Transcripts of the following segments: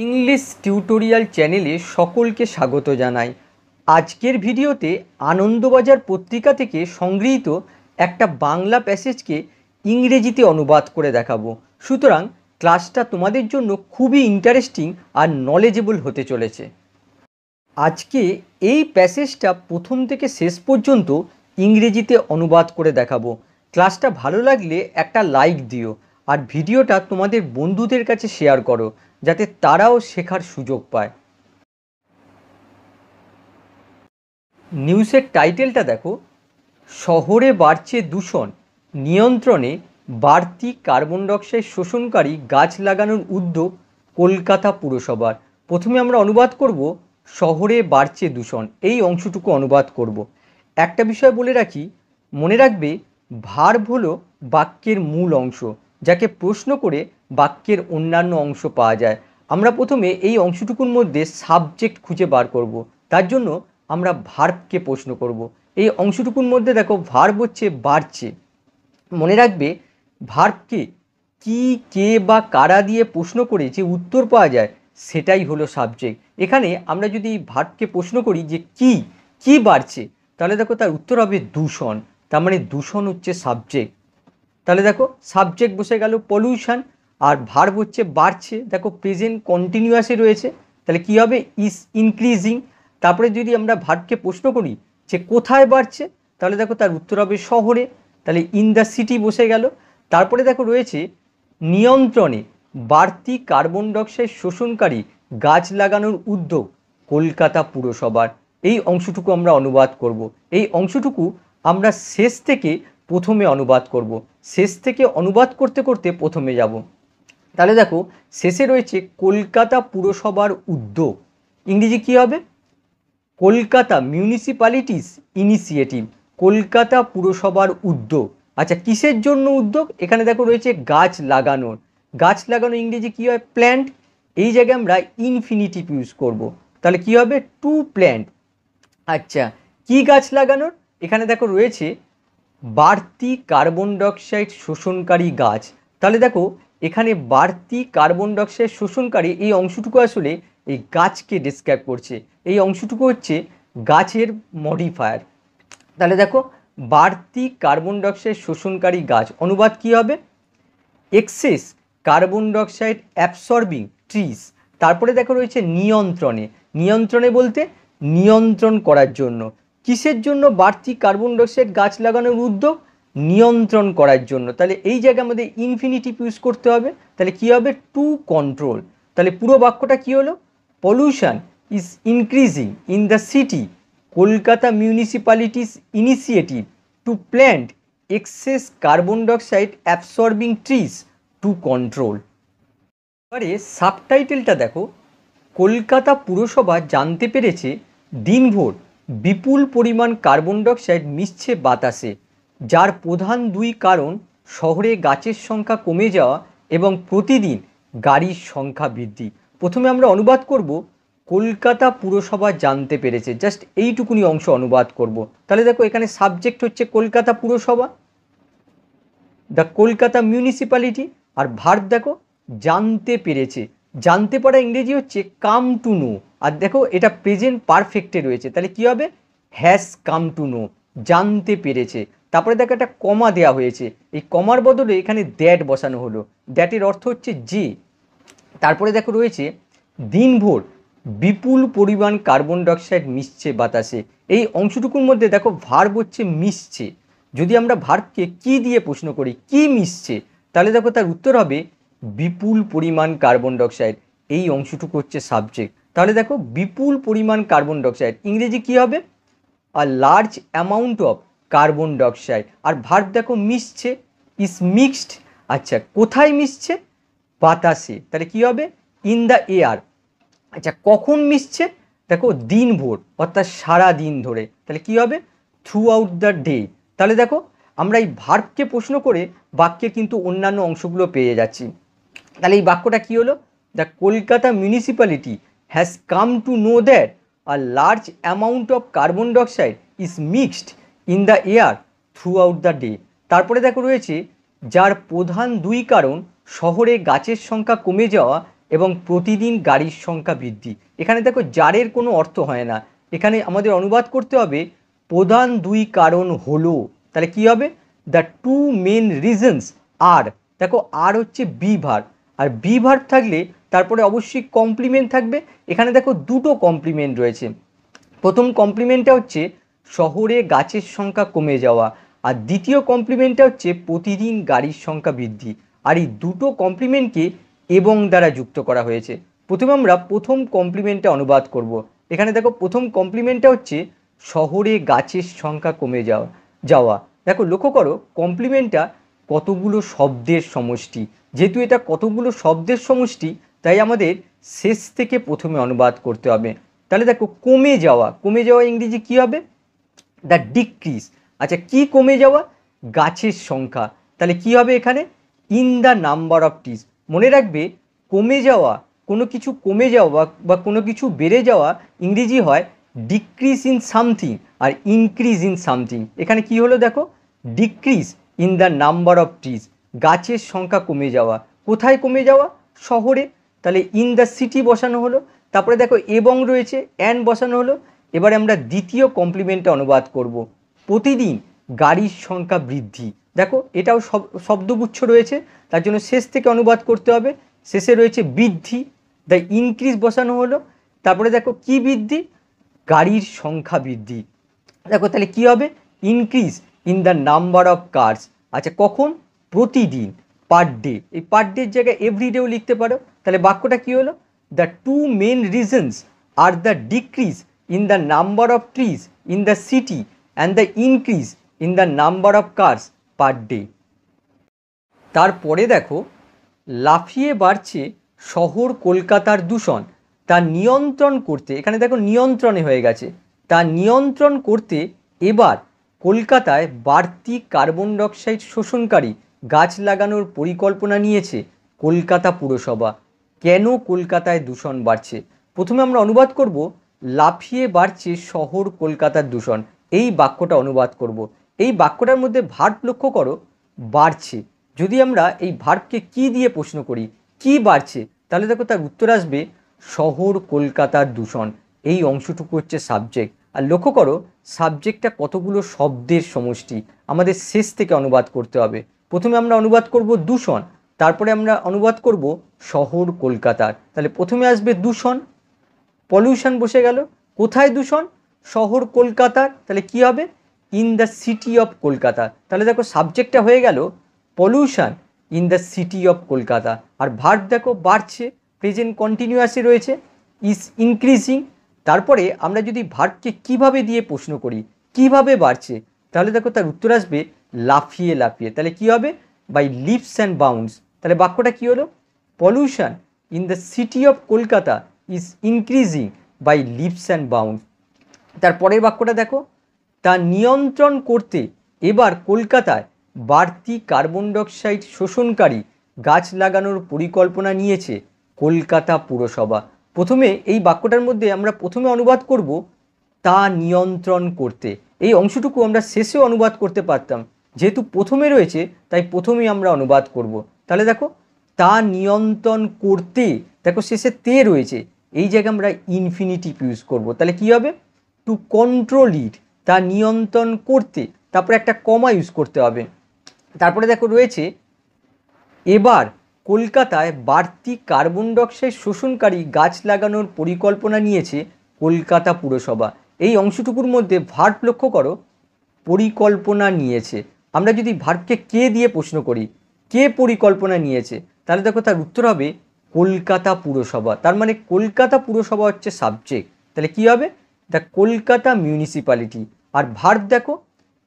English tutorial চ্যানেলে সকলকে স্বাগত জানাই। আজকের ভিডিওতে আনন্দবাজার পত্রিকা থেকে সংগৃহীত একটা বাংলা প্যাসেজকে ইংরেজিতে অনুবাদ করে দেখাবো। সুতরাং ক্লাসটা তোমাদের জন্য খুবই ইন্টারেস্টিং আর নলেজেবল হতে চলেছে। আজকে এই প্যাসেজটা প্রথম থেকে শেষ পর্যন্ত ইংরেজিতে অনুবাদ করে দেখাবো। ক্লাসটা ভালো লাগলে একটা লাইক দিও আর ভিডিওটা তোমাদের বন্ধুদের কাছে শেয়ার করো যাতে তারাও শেখার সুযোগ পায়। নিউজের টাইটেলটা দেখো, শহরে বাড়ছে দূষণ, নিয়ন্ত্রণে বাড়তি কার্বন ডাইঅক্সাইড শোষণকারী গাছ লাগানোর উদ্যোগ কলকাতা পুরসভার। প্রথমে আমরা অনুবাদ করব শহরে বাড়ছে দূষণ, এই অংশটুকু অনুবাদ করব। একটা বিষয় বলে রাখি, মনে রাখবে ভার্ব হলো বাক্যের মূল অংশ, যাকে প্রশ্ন করে বাক্যের অন্যান্য অংশ পাওয়া যায়। আমরা প্রথমে এই অংশটুকুর মধ্যে সাবজেক্ট খুঁজে বার করব, তার জন্য আমরা ভার্বকে প্রশ্ন করব। এই অংশটুকুর মধ্যে দেখো ভার্ব হচ্ছে বাড়ছে। মনে রাখবে ভার্বকে কি, কে বা কারা দিয়ে প্রশ্ন করে যে উত্তর পাওয়া যায় সেটাই হলো সাবজেক্ট। এখানে আমরা যদি ভার্বকে প্রশ্ন করি যে কি বাড়ছে, তাহলে দেখো তার উত্তর হবে দূষণ। তার মানে দূষণ হচ্ছে সাবজেক্ট। তাহলে দেখো সাবজেক্ট বসে গেল পলিউশন, আর ভার্ব হচ্ছে বাড়ছে, দেখো প্রেজেন্ট কন্টিনিউয়াসে রয়েছে, তাহলে কি হবে ইজ ইনক্রিজিং। তারপরে যদি আমরা ভার্বকে প্রশ্ন করি যে কোথায় বাড়ছে, তাহলে দেখো তার উত্তর হবে শহরে, তাহলে ইন দ্য সিটি বসে গেল। তারপরে দেখো রয়েছে নিয়ন্ত্রণে বাড়তি কার্বন ডাইঅক্সাইড শোষণকারী গাছ লাগানোর উদ্যোগ কলকাতা পুরসভার। এই অংশটুকু আমরা অনুবাদ করব। এই অংশটুকু আমরা শেষ থেকে প্রথমে অনুবাদ করব, শেষ থেকে অনুবাদ করতে করতে প্রথমে যাব। তাহলে দেখো শেষে রয়েছে কলকাতা পুরসভার উদ্যোগ, ইংরেজি কী হবে? কলকাতা মিউনিসিপ্যালিটিস ইনিশিয়েটিভ, কলকাতা পুরসভার উদ্যোগ। আচ্ছা, কিসের জন্য উদ্যোগ? এখানে দেখো রয়েছে গাছ লাগানোর। গাছ লাগানো ইংরেজি কী হয়? প্ল্যান্ট। এই জায়গায় আমরা ইনফিনিটিভ ইউজ করব, তাহলে কি হবে? To plant. আচ্ছা, কি গাছ লাগানোর? এখানে দেখো রয়েছে বাড়তি কার্বন ডাইঅক্সাইড শোষণকারী গাছ। তাহলে দেখো এখানে বাড়তি কার্বন ডাইঅক্সাইড শোষণকারী এই অংশটুকু আসলে এই গাছকে ডিসক্রাইব করছে। এই অংশটুকু হচ্ছে গাছের মডিফায়ার। তাহলে দেখো বাড়তি কার্বন ডাইঅক্সাইড শোষণকারী গাছ, অনুবাদ কি হবে? Excess carbon dioxide absorbing trees. তারপরে দেখো রয়েছে নিয়ন্ত্রণে। নিয়ন্ত্রণে বলতে নিয়ন্ত্রণ করার জন্য। কিসের জন্য বাড়তি কার্বন ডাইঅক্সাইড গাছ লাগানোর উদ্যোগ? নিয়ন্ত্রণ করার জন্য। তাহলে এই জায়গায় আমাদের ইনফিনিটিভ ইউজ করতে হবে, তাহলে কি হবে? To control. তাহলে পুরো বাক্যটা কি হলো? Pollution is increasing in the city, Kolkata municipality's initiative to plant excess carbon dioxide absorbing trees to control. এবারে সাবটাইটেলটা দেখো, কলকাতা পুরসভা জানতে পেরেছে দিনভর বিপুল পরিমাণ কার্বন ডাইঅক্সাইড মিশছে বাতাসে, যার প্রধান দুই কারণ শহরে গাছের সংখ্যা কমে যাওয়া এবং প্রতিদিন গাড়ির সংখ্যা বৃদ্ধি। প্রথমে আমরা অনুবাদ করব কলকাতা পুরসভা জানতে পেরেছে, জাস্ট এইটুকুনি অংশ অনুবাদ করব। তাহলে দেখো এখানে সাবজেক্ট হচ্ছে কলকাতা পুরসভা, দ্য কলকাতা মিউনিসিপ্যালিটি, আর ভার্ব দেখো জানতে পেরেছে। জানতে পারা ইংরেজি হচ্ছে কাম টু নো, আর দেখো এটা প্রেজেন্ট পারফেক্টে রয়েছে, তাহলে কি হবে? হ্যাজ কাম টু নো, জানতে পেরেছে। তারপরে দেখো একটা কমা দেওয়া হয়েছে, এই কমার বদলে এখানে দ্যাট বসানো হলো, দ্যাটের অর্থ হচ্ছে যে। তারপরে দেখো রয়েছে দিনভর বিপুল পরিমাণ কার্বন ডাইঅক্সাইড মিশছে বাতাসে। এই অংশটুকুর মধ্যে দেখো ভার্ব হচ্ছে মিশছে। যদি আমরা ভার্বকে কি দিয়ে প্রশ্ন করি কি মিশছে, তাহলে দেখো তার উত্তর হবে বিপুল পরিমাণ কার্বন ডাইঅক্সাইড। এই অংশটুকু হচ্ছে সাবজেক্ট। তাহলে দেখো বিপুল পরিমাণ কার্বন ডাইঅক্সাইড ইংরেজি কি হবে? A large amount of carbon dioxide. আর ভার্ব দেখো মিশছে, ইজ মিক্সড। আচ্ছা, কোথায় মিশছে? বাতাসে, তাহলে কি হবে? In the air. আচ্ছা, কখন মিশছে? দেখো দিনভর, অর্থাৎ সারা দিন ধরে, তাহলে কি হবে? Through out the day. তাহলে দেখো আমরা এই ভার্বকে প্রশ্ন করে বাক্যে কিন্তু অন্যান্য অংশগুলো পেয়ে যাচ্ছি। তাহলে এই বাক্যটা কি হলো? The Kolkata municipality has come to know that a large amount of carbon dioxide is mixed in the air throughout the day. তারপরে দেখো রয়েছে যার প্রধান দুই কারণ শহরে গাছের সংখ্যা কমে যাওয়া এবং প্রতিদিন গাড়ির সংখ্যা বৃদ্ধি। এখানে দেখো যারের কোনো অর্থ হয় না, এখানে আমাদের অনুবাদ করতে হবে প্রধান দুই কারণ হলো, তাহলে কি হবে, the two main reasons are, দেখো আর হচ্ছে বি ভার্ব, আর বি ভার্ব থাকলে তারপরে অবশ্যই কমপ্লিমেন্ট থাকবে। এখানে দেখো দুটো কমপ্লিমেন্ট রয়েছে। প্রথম কমপ্লিমেন্টটা হচ্ছে শহরে গাছের সংখ্যা কমে যাওয়া, আর দ্বিতীয় কমপ্লিমেন্টটা হচ্ছে প্রতিদিন গাড়ির সংখ্যা বৃদ্ধি। আর এই দুটো কমপ্লিমেন্টকে এবং দ্বারা যুক্ত করা হয়েছে। প্রথমে আমরা প্রথম কমপ্লিমেন্টটা অনুবাদ করব। এখানে দেখো প্রথম কমপ্লিমেন্টটা হচ্ছে শহরে গাছের সংখ্যা কমে যাওয়া। দেখো লক্ষ্য করো কমপ্লিমেন্টটা কতগুলো শব্দের সমষ্টি, যেহেতু এটা কতগুলো শব্দের সমষ্টি তাই আমাদের শেষ থেকে প্রথমে অনুবাদ করতে হবে। তাহলে দেখো কমে যাওয়া, কমে যাওয়া ইংরেজি কি হবে, দ্য ডিক্রিজ। আচ্ছা কি কমে যাওয়া, গাছের সংখ্যা, তাহলে কি হবে এখানে, in the number of trees. মনে রাখবে কমে যাওয়া, কোনো কিছু কমে যাওয়া বা কোনো কিছু বেড়ে যাওয়া ইংরেজি হয় ডিক্রিজ ইন সামথিং আর ইনক্রিজ ইন সামথিং। এখানে কি হলো দেখো, decrease in the number of trees, গাছের সংখ্যা কমে যাওয়া, কোথায় কমে যাওয়া, শহরে, তাহলে ইন দ্য সিটি বসানো হলো। তারপরে দেখো এবং রয়েছে অ্যান্ড বসানো হলো। এবারে আমরা দ্বিতীয় কমপ্লিমেন্টটা অনুবাদ করব, প্রতিদিন গাড়ির সংখ্যা বৃদ্ধি। দেখো এটাও শব্দগুচ্ছ রয়েছে, তার জন্য শেষ থেকে অনুবাদ করতে হবে। শেষে রয়েছে বৃদ্ধি, দ্য ইনক্রিজ বসানো হলো। তারপরে দেখো কি বৃদ্ধি, গাড়ির সংখ্যা বৃদ্ধি। দেখো তাহলে কি হবে, increase in the number of cars. আচ্ছা কখন, প্রতিদিন, পার ডে। এই পার ডের জায়গায় এভরিডেও লিখতে পারো। তাহলে বাক্যটা কি হলো, the two main reasons are the decrease in the number of trees in the city and the increase in the number of cars per day. তারপরে দেখো লাফিয়ে বাড়ছে শহর কলকাতার দূষণ, তা নিয়ন্ত্রণ করতে, এখানে দেখো নিয়ন্ত্রণে হয়ে গেছে, তা নিয়ন্ত্রণ করতে এবার কলকাতায় বাড়তি কার্বন ডাইঅক্সাইড শোষণকারী গাছ লাগানোর পরিকল্পনা নিয়েছে কলকাতা পুরসভা। কেন কলকাতায় দূষণ বাড়ছে, প্রথমে আমরা অনুবাদ করব লাফিয়ে বাড়ছে শহর কলকাতার দূষণ, এই বাক্যটা অনুবাদ করব। এই বাক্যটার মধ্যে ভার্ব লক্ষ্য করো, বাড়ছে। যদি আমরা এই ভার্বকে কি দিয়ে প্রশ্ন করি, কি বাড়ছে, তাহলে দেখো তার উত্তর আসবে শহর কলকাতার দূষণ। এই অংশটুকু হচ্ছে সাবজেক্ট। আর লক্ষ্য করো সাবজেক্টটা কতগুলো শব্দের সমষ্টি, আমাদের শেষ থেকে অনুবাদ করতে হবে। প্রথমে আমরা অনুবাদ করব দূষণ, তারপরে আমরা অনুবাদ করব শহর কলকাতার। তাহলে প্রথমে আসবে দূষণ, পলিউশন বসে গেল, কোথায় দূষণ, শহর কলকাতার, তাহলে কি হবে, in the city of Kolkata. তাহলে দেখো সাবজেক্টটা হয়ে গেল pollution in the city of Kolkata. আর ভার্ব দেখো বাড়ছে, প্রেজেন্ট কন্টিনিউয়াসে রয়েছে, ইজ ইনক্রিজিং। তারপরে আমরা যদি ভার্বকে কিভাবে দিয়ে প্রশ্ন করি, কিভাবে বাড়ছে, তাহলে দেখো তার উত্তর আসবে লাফিয়ে লাফিয়ে। তাহলে কি হবে, বাই লিপস অ্যান্ড বাউন্ডস। তাহলে বাক্যটা কি হলো, pollution in the city of Kolkata is increasing by leaps and bounds. তারপরের বাক্যটা দেখো, তা নিয়ন্ত্রণ করতে এবার কলকাতায় বাড়তি কার্বন ডাইঅক্সাইড শোষণকারী গাছ লাগানোর পরিকল্পনা নিয়েছে কলকাতা পুরসভা। প্রথমে এই বাক্যটার মধ্যে আমরা প্রথমে অনুবাদ করব তা নিয়ন্ত্রণ করতে, এই অংশটুকু আমরা শেষেও অনুবাদ করতে পারতাম, যেহেতু প্রথমে রয়েছে তাই প্রথমেই আমরা অনুবাদ করব। তাহলে দেখো তা নিয়ন্ত্রণ করতে, দেখো শেষে তে রয়েছে, এই জায়গায় আমরা ইনফিনিটিভ ইউজ করব। তাহলে কি হবে, টু কন্ট্রোল ইট, তা নিয়ন্ত্রণ করতে, তারপরে একটা কমা ইউজ করতে হবে। তারপরে দেখো রয়েছে এবার কলকাতায় বাড়তি কার্বন ডাইঅক্সাইড শোষণকারী গাছ লাগানোর পরিকল্পনা নিয়েছে কলকাতা পুরসভা। এই অংশটুকুর মধ্যে ভার্ব লক্ষ্য করো, পরিকল্পনা নিয়েছে। আমরা যদি ভার্বকে কে দিয়ে প্রশ্ন করি, কে পরিকল্পনা নিয়েছে, তাহলে দেখো তার উত্তর হবে কলকাতা পুরসভা। তার মানে কলকাতা পুরসভা হচ্ছে সাবজেক্ট, তাহলে কি হবে, দ্য কলকাতা মিউনিসিপ্যালিটি। আর ভার্ব দেখো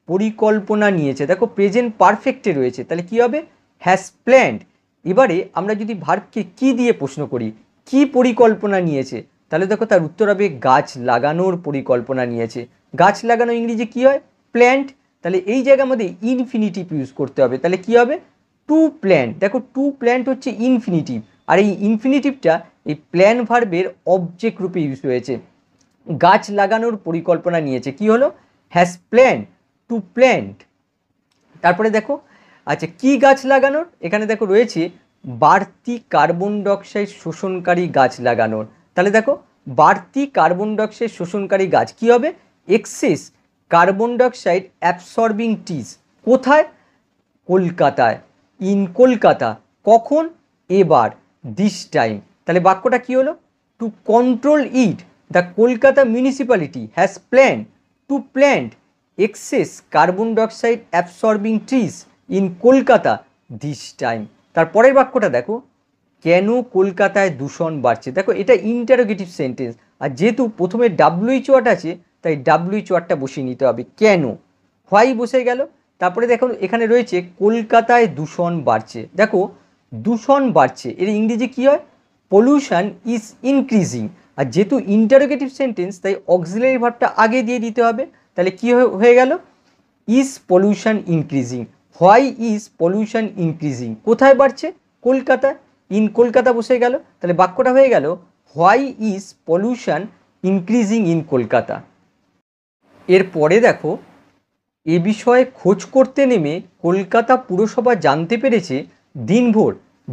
পরিকল্পনা নিয়েছে, দেখো প্রেজেন্ট পারফেক্টে রয়েছে, তাহলে কি হবে, হ্যাজ প্ল্যান্ড। এবারে আমরা যদি ভার্বকে কি দিয়ে প্রশ্ন করি, কি পরিকল্পনা নিয়েছে, তাহলে দেখো তার উত্তর হবে গাছ লাগানোর পরিকল্পনা নিয়েছে। গাছ লাগানো ইংরেজি কি হয়, প্ল্যান্ট। তাহলে এই জায়গার মধ্যে ইনফিনিটিভ ইউজ করতে হবে। তাহলে কি হবে, টু প্ল্যান্ট। দেখো টু প্ল্যান্ট হচ্ছে ইনফিনিটিভ, আর এই ইনফিনিটিভটা এই প্ল্যান ভার্বের অবজেক্ট রূপে ইউজ হয়েছে। গাছ লাগানোর পরিকল্পনা নিয়েছে, কি হলো, হ্যাজ প্ল্যান টু প্ল্যান্ট। তারপরে দেখো আচ্ছা কি গাছ লাগানোর, এখানে দেখো রয়েছে বাড়তি কার্বন ডাইঅক্সাইড শোষণকারী গাছ লাগানোর। তাহলে দেখো বাড়তি কার্বন ডাইঅক্সাইড শোষণকারী গাছ কি হবে? Excess carbon dioxide absorbing trees. কোথায়? কলকাতায়। ইন কলকাতা। কখন? এবার, দিস টাইম। তাহলে বাক্যটা কি হলো? To control it the Kolkata municipality has plan to plant excess carbon dioxide absorbing trees in Kolkata this time. তারপরের বাক্যটা দেখো, কেন কলকাতায় দূষণ বাড়ছে? দেখো এটা ইন্টারোগেটিভ সেন্টেন্স, আর যেহেতু প্রথমে ডাব্লিউএইচ ওয়ার্ড আছে তাই ডাব্লিউএইচ ওয়ার্ডটা বসিয়ে নিতে হবে। কেন, হোয়াই বসে গেল। তারপরে দেখো এখানে রয়েছে কলকাতায় দূষণ বাড়ছে। দেখো দূষণ বাড়ছে এর ইংরেজি কী হয়? Pollution is increasing. আর যেহেতু ইন্টারোগেটিভ সেন্টেন্স তাই অক্সিলারি ভার্বটা আগে দিয়ে দিতে হবে। তাহলে কী হয়ে গেল? Is pollution increasing. Why is pollution increasing? কোথায় বাড়ছে? কলকাতায়। ইন কলকাতা বসে গেল। তাহলে বাক্যটা হয়ে গেল why is pollution increasing in Kolkata. এরপরে দেখো, এ বিষয়ে খোঁজ করতে নেমে কলকাতা পুরসভা জানতে পেরেছে দিনভর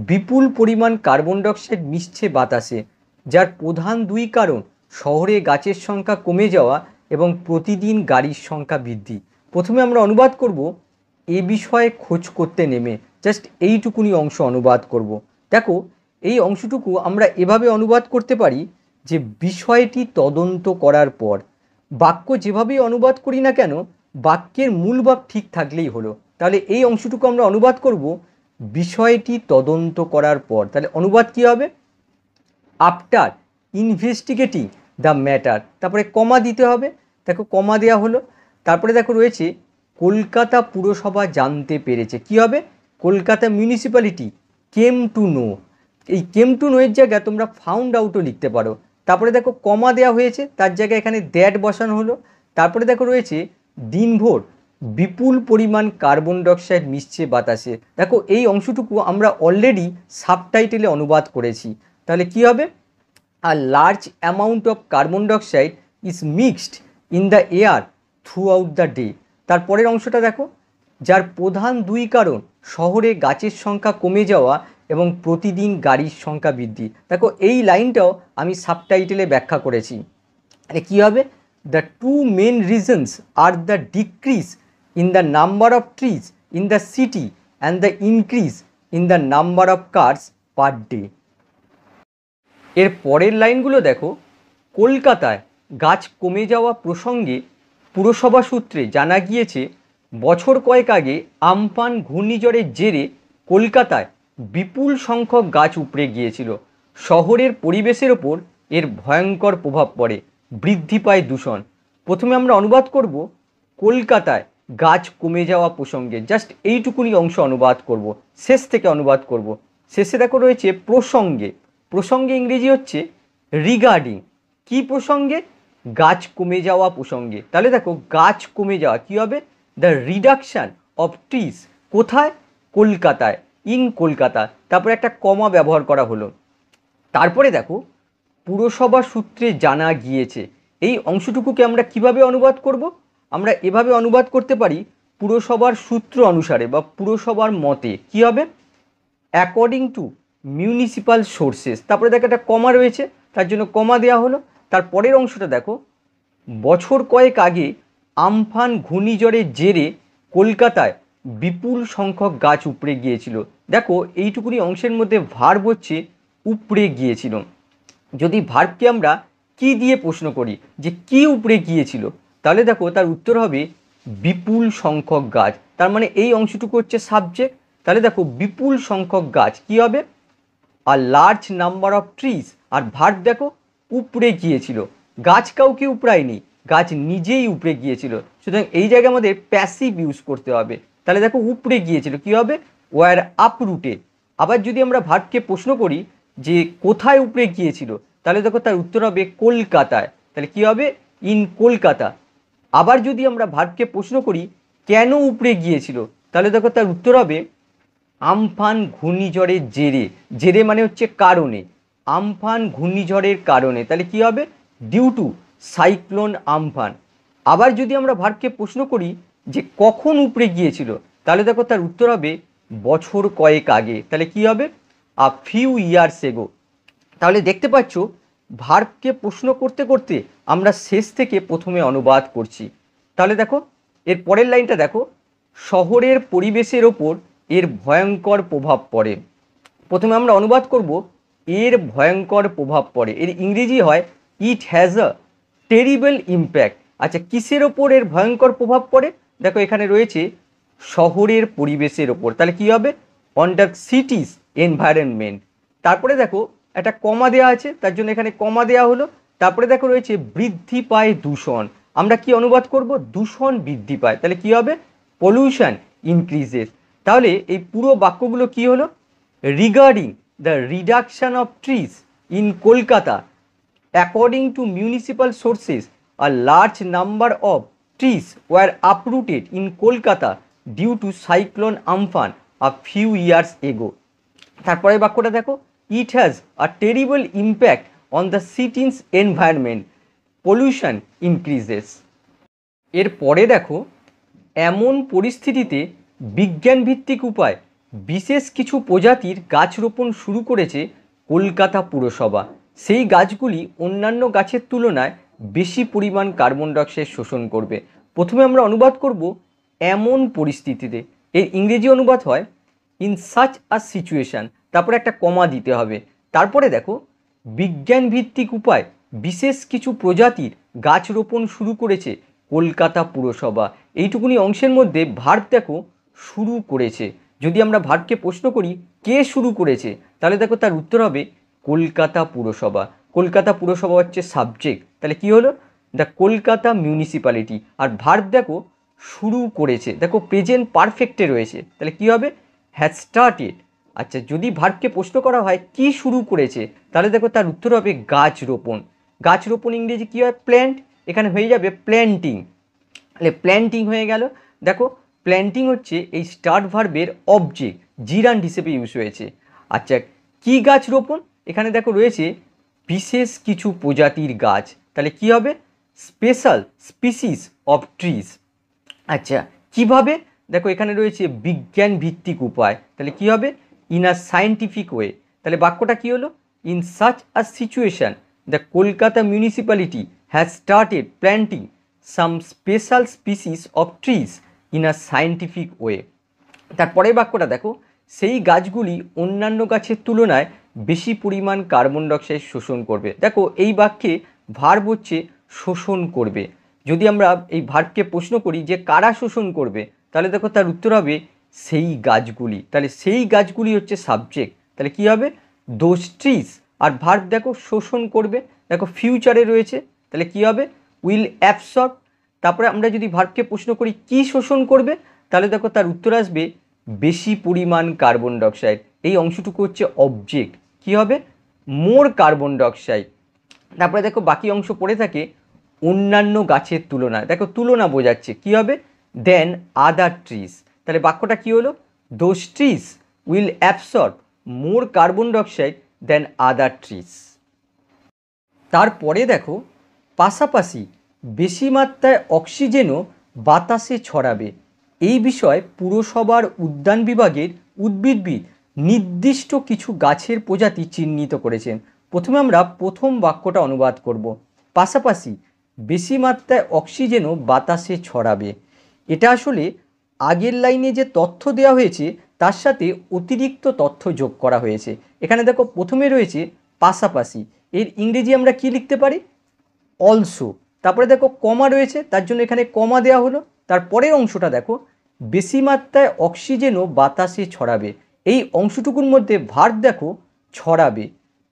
বিপুল পরিমাণ কার্বন ডাইঅক্সাইড মিশছে বাতাসে, যার প্রধান দুই কারণ শহরে গাছের সংখ্যা কমে যাওয়া এবং প্রতিদিন গাড়ির সংখ্যা বৃদ্ধি। প্রথমে আমরা অনুবাদ করব এ বিষয়ে খোঁজ করতে নেমে, জাস্ট এইটুকুনি অংশ অনুবাদ করব। দেখো এই অংশটুকু আমরা এভাবে অনুবাদ করতে পারি যে বিষয়টি তদন্ত করার পর। বাক্য যেভাবেই অনুবাদ করি না কেন বাক্যের মূল ভাব ঠিক থাকলেই হলো। তাহলে এই অংশটুকু আমরা অনুবাদ করব বিষয়টি তদন্ত করার পর। তাহলে অনুবাদ কী হবে? After investigating the matter. তারপরে কমা দিতে হবে। দেখো কমা দেওয়া হলো। তারপরে দেখো রয়েছে কলকাতা পুরসভা জানতে পেরেছে। কি হবে? Kolkata municipality came to know. এই কেম টু নো এর জায়গায় তোমরা ফাউন্ড আউটও লিখতে পারো। তারপরে দেখো কমা দেওয়া হয়েছে, তার জায়গায় এখানে দ্যাট বসানো হলো। তারপরে দেখো রয়েছে দিনভর বিপুল পরিমাণ কার্বন ডাইঅক্সাইড মিশছে বাতাসে। দেখো এই অংশটুকু আমরা অলরেডি সাবটাইটেলে অনুবাদ করেছি। তাহলে কি হবে? A large amount of carbon dioxide is mixed in the air throughout the day. তারপরের অংশটা দেখো, যার প্রধান দুই কারণ শহরে গাছের সংখ্যা কমে যাওয়া এবং প্রতিদিন গাড়ির সংখ্যা বৃদ্ধি। দেখো এই লাইনটাও আমি সাবটাইটেলে ব্যাখ্যা করেছি। আরে কী হবে? The two main reasons are the decrease in the number of trees in the city and the increase in the number of cars per day. এর পরের লাইনগুলো দেখো, কলকাতায় গাছ কমে যাওয়া প্রসঙ্গে পুরসভা সূত্রে জানা গিয়েছে বছর কয়েক আগে আমফান ঘূর্ণিঝড়ের জেরে কলকাতায় বিপুল সংখ্যক গাছ উপড়ে গিয়েছিল। শহরের পরিবেশের ওপর এর ভয়ঙ্কর প্রভাব পড়ে, বৃদ্ধি পায় দূষণ। প্রথমে আমরা অনুবাদ করব কলকাতায় গাছ কমে যাওয়া প্রসঙ্গে, জাস্ট এইটুকুনি অংশ অনুবাদ করব, শেষ থেকে অনুবাদ করব। শেষে দেখো রয়েছে প্রসঙ্গে। প্রসঙ্গে ইংরেজি হচ্ছে রিগার্ডিং। কি প্রসঙ্গে? গাছ কমে যাওয়া প্রসঙ্গে। তাহলে দেখো গাছ কমে যাওয়া কী হবে? The reduction of trees. কোথায়? কলকাতায়। ইন কলকাতা। তারপরে একটা কমা ব্যবহার করা হলো। তারপরে দেখো পুরসভা সূত্রে জানা গিয়েছে। এই অংশটুকুকে আমরা কিভাবে অনুবাদ করব? আমরা এভাবে অনুবাদ করতে পারি পুরসভার সূত্র অনুসারে বা পুরসভার মতে। কি হবে? According to municipal sources. তারপরে দেখো একটা কমা রয়েছে, তার জন্য কমা দেওয়া হলো। তারপরের অংশটা দেখো, বছর কয়েক আগে আমফান ঘূর্ণিঝড়ের জেরে কলকাতায় বিপুল সংখ্যক গাছ উপড়ে গিয়েছিল। দেখো এইটুকুনি অংশের মধ্যে ভার্ব হচ্ছে উপড়ে গিয়েছিল। যদি ভার্বকে আমরা কি দিয়ে প্রশ্ন করি যে কি উপড়ে গিয়েছিল, তাহলে দেখো তার উত্তর হবে বিপুল সংখ্যক গাছ। তার মানে এই অংশটুকু হচ্ছে সাবজেক্ট। তাহলে দেখো বিপুল সংখ্যক গাছ কি হবে? A large number of trees. আর ভার্ব দেখো উপড়ে গিয়েছিল। গাছ কাউকে উপড়ায়নি, গাছ নিজেই উপড়ে গিয়েছিল। সুতরাং এই জায়গায় আমাদের প্যাসিভ ইউজ করতে হবে। তাহলে দেখো উপড়ে গিয়েছিল কি হবে? Were uprooted. আবার যদি আমরা ভার্বকে প্রশ্ন করি যে কোথায় উপড়ে গিয়েছিল, তাহলে দেখো তার উত্তর হবে কলকাতায়। তাহলে কি হবে? ইন কলকাতা। আবার যদি আমরা ভার্বকে প্রশ্ন করি কেন উপড়ে গিয়েছিল, তাহলে দেখো তার উত্তর হবে আমফান ঘূর্ণিঝড়ের জেরে। জেরে মানে হচ্ছে কারণে। আমফান ঘূর্ণিঝড়ের কারণে। তাহলে কি হবে? Due to cyclone Amphan. আবার যদি আমরা ভার্বকে প্রশ্ন করি যে কখন উপড়ে গিয়েছিল, তাহলে দেখো তার উত্তর হবে বছর কয়েক আগে। তাহলে কি হবে? A few years ago. তাহলে দেখতে পাচ্ছ ভার্বকে প্রশ্ন করতে করতে আমরা শেষ থেকে প্রথমে অনুবাদ করছি। তাহলে দেখো এর পরের লাইনটা দেখো, শহরের পরিবেশের ওপর এর ভয়ঙ্কর প্রভাব পড়ে। প্রথমে আমরা অনুবাদ করব এর ভয়ঙ্কর প্রভাব পড়ে, এর ইংরেজি হয় it has a terrible impact. আচ্ছা, কিসের ওপর এর ভয়ঙ্কর প্রভাব পড়ে? দেখো এখানে রয়েছে শহরের পরিবেশের ওপর, তাহলে কি হবে? On the সিটিজ environment. তারপরে দেখো একটা কমা দেওয়া আছে, তার জন্য এখানে কমা দেওয়া হলো। তারপরে দেখো রয়েছে বৃদ্ধি পায় দূষণ। আমরা কি অনুবাদ করব? দূষণ বৃদ্ধি পায়, তাহলে কি হবে? Pollution increases. তাহলে এই পুরো বাক্যগুলো কি হলো? Regarding the reduction of trees in Kolkata, according to municipal sources, a large number of trees were uprooted in Kolkata due to cyclone Amphan a few years ago. তারপরে বাক্যটা দেখো, it has a terrible impact on the city's environment, pollution increases. এর পরে দেখো, এমন পরিস্থিতিতে বিজ্ঞান ভিত্তিক উপায় বিশেষ কিছু প্রজাতির গাছ রোপণ শুরু করেছে কলকাতা পুরসভা। সেই গাছগুলি অন্যান্য গাছের তুলনায় বেশি পরিমাণ কার্বন ডাইঅক্সাইড শোষণ করবে। প্রথমে আমরা অনুবাদ করব এমন পরিস্থিতিতে, এর ইংরেজি অনুবাদ হয় ইন সাচ আ সিচুয়েশান, তারপরে একটা কমা দিতে হবে। তারপরে দেখো বিজ্ঞান ভিত্তিক উপায় বিশেষ কিছু প্রজাতির গাছ রোপণ শুরু করেছে কলকাতা পুরসভা। এইটুকুনি অংশের মধ্যে ভার্ব দেখো শুরু করেছে। যদি আমরা ভার্বকে প্রশ্ন করি কে শুরু করেছে, তাহলে দেখো তার উত্তর হবে কলকাতা পুরসভা। কলকাতা পুরসভা হচ্ছে সাবজেক্ট, তাহলে কি হলো? The Kolkata municipality. আর ভার্ব দেখো শুরু করেছে, দেখো প্রেজেন্ট পারফেক্টে রয়েছে, তাহলে কি হবে? Has started. আচ্ছা, যদি ভার্বকে প্রশ্ন করা হয় কি শুরু করেছে, তাহলে দেখো তার উত্তর হবে গাছ রোপণ। গাছ রোপণ ইংরেজি কী হয়? প্ল্যান্ট। এখানে হয়ে যাবে প্ল্যান্টিং, তাহলে প্ল্যান্টিং হয়ে গেল। দেখো প্ল্যান্টিং হচ্ছে এই স্টার্ট ভার্বের অবজেক্ট, জিরান্ড হিসেবে ইউজ হয়েছে। আচ্ছা, কি গাছ রোপণ? এখানে দেখো রয়েছে বিশেষ কিছু প্রজাতির গাছ, তাহলে কি হবে? Special species of trees. আচ্ছা, কিভাবে? দেখো এখানে রয়েছে বিজ্ঞান ভিত্তিক উপায়, তাহলে কি হবে? In a scientific way. তাহলে বাক্যটা কি হলো? In such a situation the Kolkata municipality has started planting some special species of trees in a scientific way. তারপরের বাক্যটা দেখো, সেই গাছগুলি অন্যান্য গাছের তুলনায় বেশি পরিমাণ কার্বন ডাইঅক্সাইড শোষণ করবে। দেখো এই বাক্যে ভার্ব হচ্ছে শোষণ করবে। যদি আমরা এই ভার্বকে প্রশ্ন করি যে কারা শোষণ করবে, তাহলে দেখো তার উত্তর হবে সেই গাছগুলি। তাহলে সেই গাছগুলি হচ্ছে সাবজেক্ট, তাহলে কি হবে? Those trees. আর ভার্ব দেখো শোষণ করবে, দেখো ফিউচারে রয়েছে, তাহলে কি হবে? Will absorb. তারপরে আমরা যদি ভার্বকে প্রশ্ন করি কি শোষণ করবে, তাহলে দেখো তার উত্তর আসবে বেশি পরিমাণ কার্বন ডাইঅক্সাইড। এই অংশটুকু হচ্ছে অবজেক্ট, কি হবে? মোর কার্বন ডাইঅক্সাইড। তারপরে দেখো বাকি অংশ পড়ে থাকে অন্যান্য গাছের তুলনায়, দেখো তুলনা বোঝাচ্ছে, কি হবে? Than other trees. তাহলে বাক্যটা কি হলো? Those trees will absorb more carbon dioxide than other trees. তারপরে দেখো পাশাপাশি বেশি মাত্রায় অক্সিজেনও বাতাসে ছড়াবে, এই বিষয়ে পুরসভার উদ্যান বিভাগের উদ্ভিদবিদ নির্দিষ্ট কিছু গাছের প্রজাতি চিহ্নিত করেছেন। প্রথমে আমরা প্রথম বাক্যটা অনুবাদ করব। পাশাপাশি বেশি মাত্রায় অক্সিজেনও বাতাসে ছড়াবে, এটা আসলে আগের লাইনে যে তথ্য দেওয়া হয়েছে তার সাথে অতিরিক্ত তথ্য যোগ করা হয়েছে। এখানে দেখো প্রথমে রয়েছে পাশাপাশি, এর ইংরেজি আমরা কি লিখতে পারি? অলসো। তারপরে দেখো কমা রয়েছে, তার জন্য এখানে কমা দেওয়া হলো। তারপরের অংশটা দেখো বেশি মাত্রায় অক্সিজেনও বাতাসে ছড়াবে, এই অংশটুকুর মধ্যে ভার্ব দেখো ছড়াবে।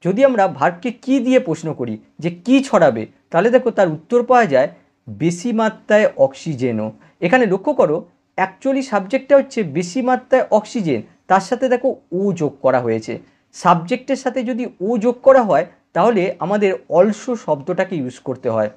যদি আমরা ভার্বকে কি দিয়ে প্রশ্ন করি যে কি ছড়াবে, তাহলে দেখো তার উত্তর পাওয়া যায় বেশি মাত্রায় অক্সিজেনও। এখানে লক্ষ্য করো অ্যাকচুয়ালি সাবজেক্টটা হচ্ছে বেশি মাত্রায় অক্সিজেন, তার সাথে দেখো ও যোগ করা হয়েছে। সাবজেক্টের সাথে যদি ও যোগ করা হয় তাহলে আমাদের অলসো শব্দটাকে ইউজ করতে হয়,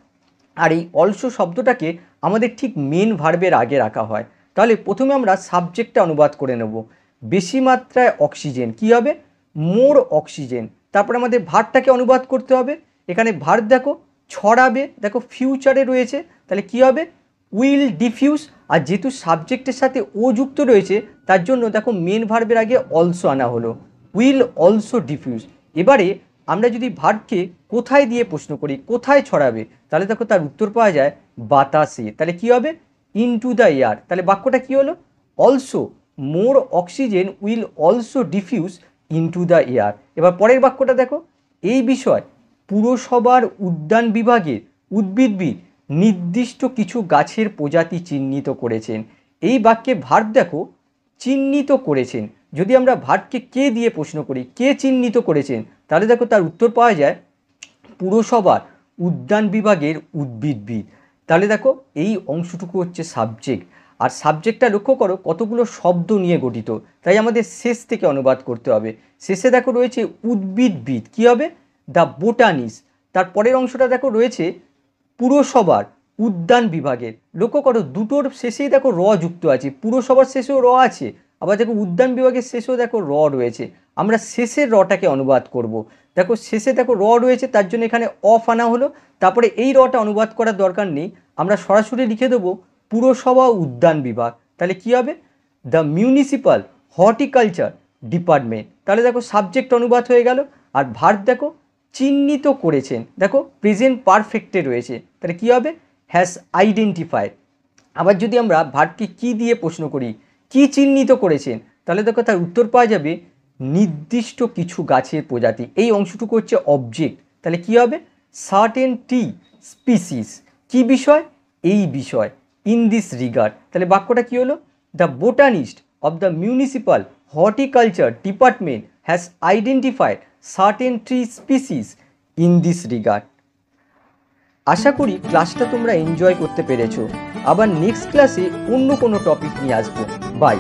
আর এই অলসো শব্দটাকে আমাদের ঠিক মেন ভার্বের আগে রাখা হয়। তাহলে প্রথমে আমরা সাবজেক্টটা অনুবাদ করে নেব, বেশি মাত্রায় অক্সিজেন, কি হবে? মোর অক্সিজেন। তারপরে আমাদের ভার্বটাকে অনুবাদ করতে হবে, এখানে ভার্ব দেখো ছড়াবে, দেখো ফিউচারে রয়েছে, তাহলে কি হবে? Will diffuse. আর যেহেতু সাবজেক্টের সাথে ও যুক্ত রয়েছে তার জন্য দেখো মেন ভার্বের আগে অলসো আনা হলো, উইল অলসো ডিফিউজ। এবারে আমরা যদি ভার্বকে কোথায় দিয়ে প্রশ্ন করি, কোথায় ছড়াবে, তাহলে দেখো তার উত্তর পাওয়া যায় বাতাসে। তাহলে কি হবে? Into the air. তাহলে বাক্যটা কি হলো? Also more oxygen will also diffuse into the air. এবার পরের বাক্যটা দেখো, এই বিষয় পুরসভার উদ্যান বিভাগের উদ্ভিদবিদ নির্দিষ্ট কিছু গাছের প্রজাতি চিহ্নিত করেছেন। এই বাক্যে ভার্ব দেখো চিহ্নিত করেছেন। যদি আমরা ভার্বকে কে দিয়ে প্রশ্ন করি, কে চিহ্নিত করেছেন, তাহলে দেখো তার উত্তর পাওয়া যায় পুরসভার উদ্যান বিভাগের উদ্ভিদবিদ। তাহলে দেখো এই অংশটুকু হচ্ছে সাবজেক্ট, আর সাবজেক্টটা লক্ষ্য করো কতগুলো শব্দ নিয়ে গঠিত, তাই আমাদের শেষ থেকে অনুবাদ করতে হবে। শেষে দেখো রয়েছে উদ্ভিদবিদ, কী হবে? The botanist. তার পরের অংশটা দেখো রয়েছে পুরসভার উদ্যান বিভাগের। লক্ষ্য করো দুটোর শেষেই দেখো র যুক্ত আছে, পুরসভার শেষেও র আছে, আবার দেখো উদ্যান বিভাগের শেষেও দেখো র রয়েছে। আমরা শেষের রটাকে অনুবাদ করব। দেখো শেষে দেখো র রয়েছে, তার জন্য এখানে অফ আনা হলো। তারপরে এই রটা অনুবাদ করার দরকার নেই, আমরা সরাসরি লিখে দেবো পুরসভা উদ্যান বিভাগ। তাহলে কি হবে? The municipal horticulture department. তাহলে দেখো সাবজেক্ট অনুবাদ হয়ে গেল। আর ভার্ব দেখো চিহ্নিত করেছেন, দেখো প্রেজেন্ট পারফেক্টে রয়েছে, তাহলে কি হবে? Has identified. আবার যদি আমরা ভার্বকে কি দিয়ে প্রশ্ন করি, কি চিহ্নিত করেছেন, তাহলে দেখো তার উত্তর পাওয়া যাবে নির্দিষ্ট কিছু গাছের প্রজাতি। এই অংশটুকু হচ্ছে অবজেক্ট, তাহলে কি হবে? Certain tree species. কি বিষয়? এই বিষয়। In this regard. তাহলে বাক্যটা কি হলো? The botanist of the municipal horticulture department has identified certain tree species in this regard. আশা করি ক্লাসটা তোমরা এনজয় করতে পেরেছো। আবার নেক্সট ক্লাসে অন্য কোনো টপিক নিয়ে আসবো। বাই।